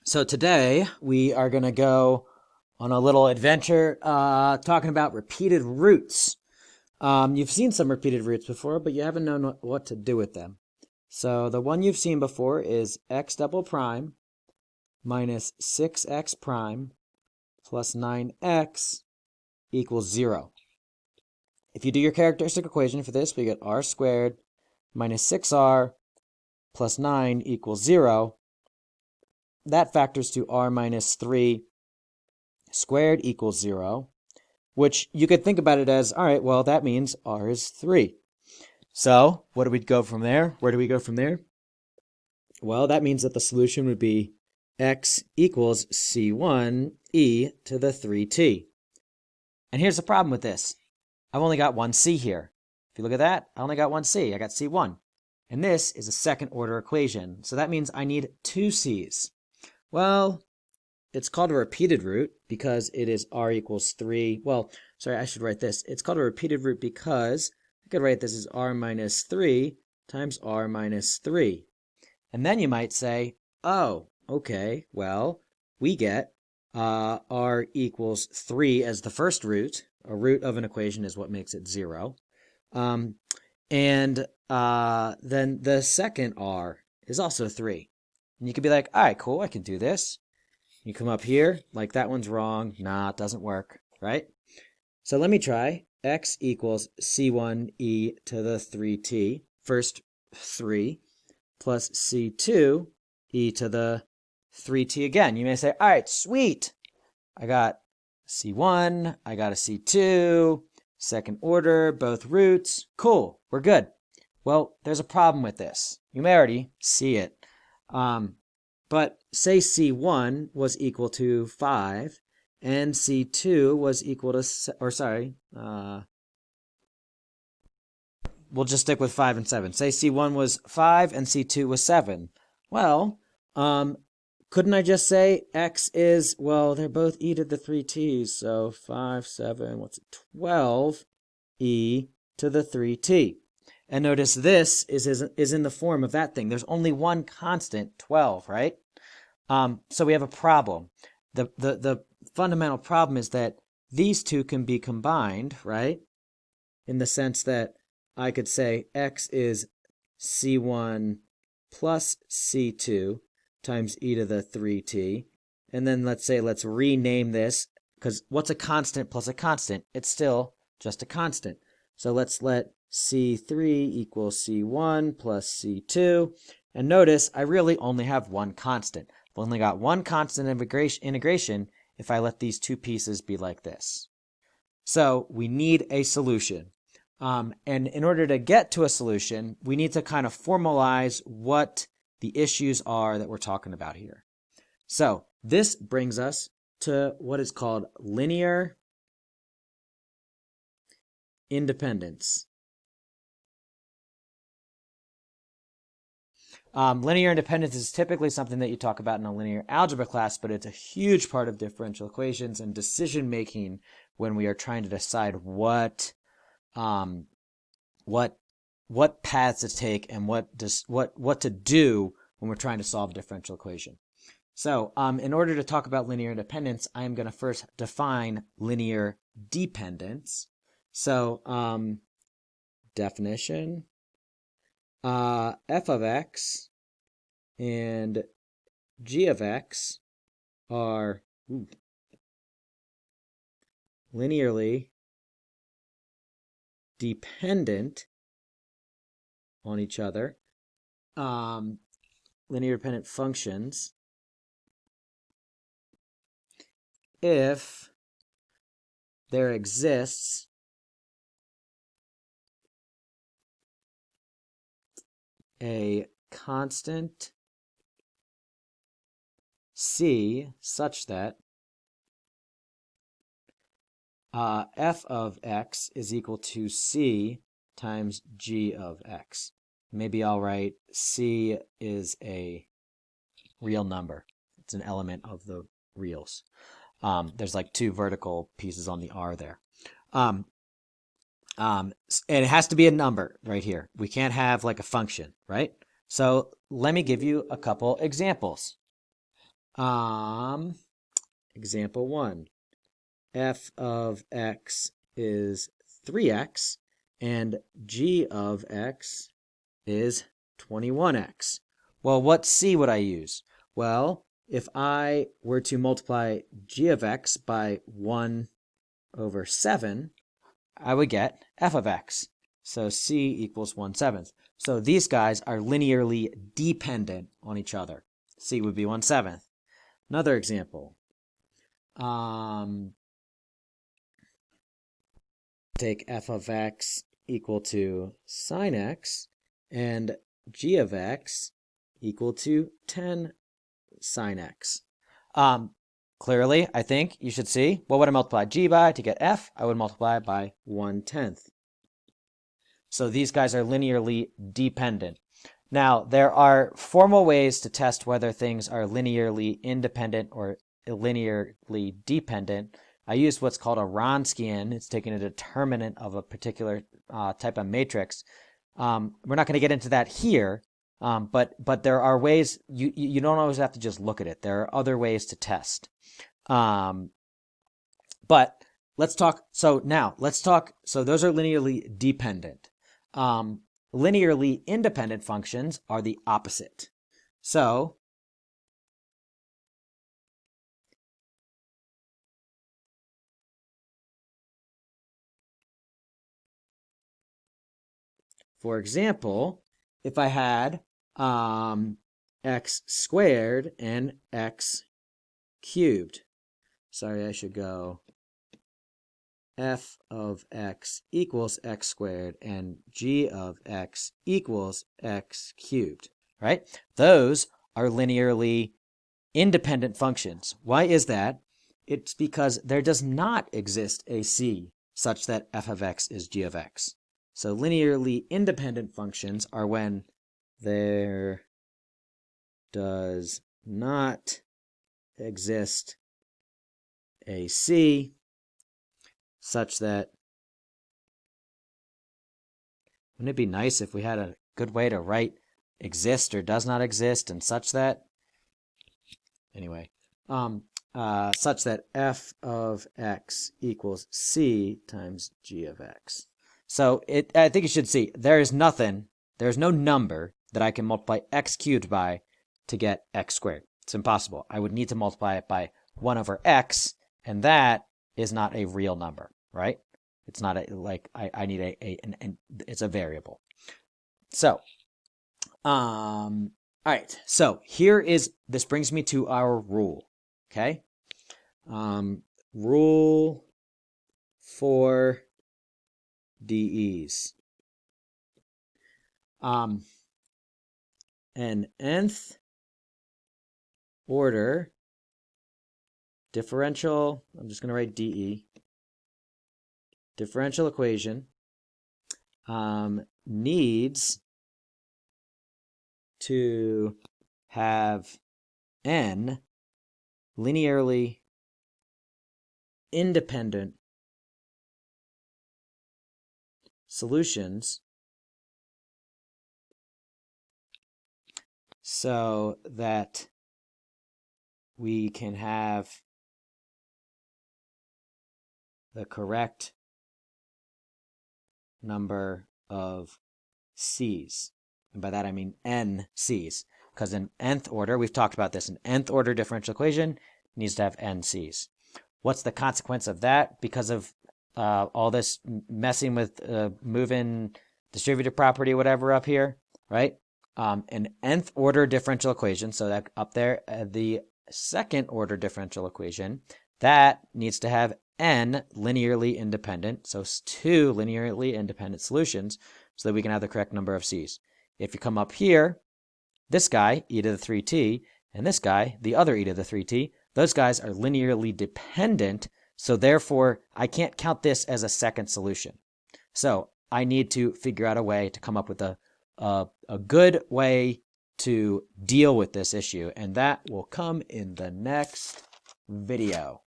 So today we are going to go on a little adventure talking about repeated roots. You've seen some repeated roots before, but you haven't known what to do with them. So the one you've seen before is x double prime minus 6x prime plus 9x equals 0. If you do your characteristic equation for this, we get r squared minus 6r plus 9 equals 0. That factors to r minus 3 squared equals 0, which you could think about it as, all right, well, that means r is 3. So what do we go from there? Where do we go from there? Well, that means that the solution would be x equals c1 e to the 3t. And here's the problem with this. I've only got one c here. If you look at that, I only got one c. I got c1. And this is a second order equation. So that means I need two c's. Well, it's called a repeated root because it is r equals 3. Well, sorry, I should write this. It's called a repeated root because I could write this as r minus 3 times r minus 3. And then you might say, oh, okay, well, we get r equals 3 as the first root. A root of an equation is what makes it 0. And then the second r is also 3. And you could be like, all right, cool, I can do this. You come up here, like that one's wrong. Nah, it doesn't work, right? So let me try. X equals c1 e to the 3t, first 3, plus c2 e to the 3t again. You may say, all right, sweet. I got c1, I got a c2, second order, both roots. Cool, we're good. Well, there's a problem with this. You may already see it. But say C1 was equal to 5 and C2 was equal to, we'll just stick with 5 and 7. Say C1 was 5 and C2 was 7. Well, couldn't I just say X is, well, they're both e to the 3t's, so 5, 7, what's it, 12 e to the 3t. And notice this is in the form of that thing. There's only one constant, 12, right? So we have a problem. The fundamental problem is that these two can be combined, right? In the sense that I could say x is c1 plus c2 times e to the 3t. And then let's rename this, because what's a constant plus a constant? It's still just a constant. So let's let c3 equal c1 plus c2. And notice I really only have one constant. I've only got one constant integration if I let these two pieces be like this. So we need a solution. And in order to get to a solution, we need to kind of formalize what the issues are that we're talking about here. So this brings us to what is called linear independence. Linear independence is typically something that you talk about in a linear algebra class, but it's a huge part of differential equations and decision making when we are trying to decide what paths to take and what to do when we're trying to solve a differential equation. So in order to talk about linear independence, I am going to first define linear dependence. So definition. F of x and g of x are linearly dependent on each other. Linear dependent functions if there exists a constant c such that f of x is equal to c times g of x. Maybe I'll write c is a real number. It's an element of the reals. There's like two vertical pieces on the r there. And it has to be a number right here. We can't have like a function, right? So let me give you a couple examples. Example 1. F of x is 3x, and g of x is 21x. Well, what c would I use? Well, if I were to multiply g of x by 1 over 7, I would get f of x. So c equals 1/7. So these guys are linearly dependent on each other. C would be 1/7. Another example. Take f of x equal to sine x and g of x equal to 10 sine x. Clearly, I think you should see, what would I multiply g by to get f? I would multiply by 1/10. So these guys are linearly dependent. Now, there are formal ways to test whether things are linearly independent or linearly dependent. I used what's called a Wronskian. It's taking a determinant of a particular type of matrix. We're not going to get into that here, but there are ways. You don't always have to just look at it. There are other ways to test. But let's talk. So those are linearly dependent. Linearly independent functions are the opposite. So for example, if I had x squared and x cubed, sorry, I should go f of x equals x squared and g of x equals x cubed, right? Those are linearly independent functions. Why is that? It's because there does not exist a c such that f of x is g of x. So linearly independent functions are when there does not exist a c such that, wouldn't it be nice if we had a good way to write exist or does not exist and such that? Anyway, such that f of x equals c times g of x. So I think you should see, there's no number that I can multiply x cubed by to get x squared. It's impossible. I would need to multiply it by 1 over x, and that is not a real number, right? It's not I need it's a variable. So, all right. So this brings me to our rule, okay? Rule for DEs. An nth order differential, I'm just going to write DE, differential equation needs to have n linearly independent solutions so that we can have the correct number of C's. And by that I mean n C's, because in nth order, we've talked about this, an nth order differential equation needs to have n C's. What's the consequence of that? Because of all this messing with moving distributive property, whatever up here, right? An nth order differential equation, so that up there, the second order differential equation, that needs to have n linearly independent, so 2 linearly independent solutions, so that we can have the correct number of C's. If you come up here, this guy, e to the 3t, and this guy, the other e to the 3t, those guys are linearly dependent, so therefore I can't count this as a second solution. So I need to figure out a way to come up with a good way to deal with this issue, and that will come in the next video.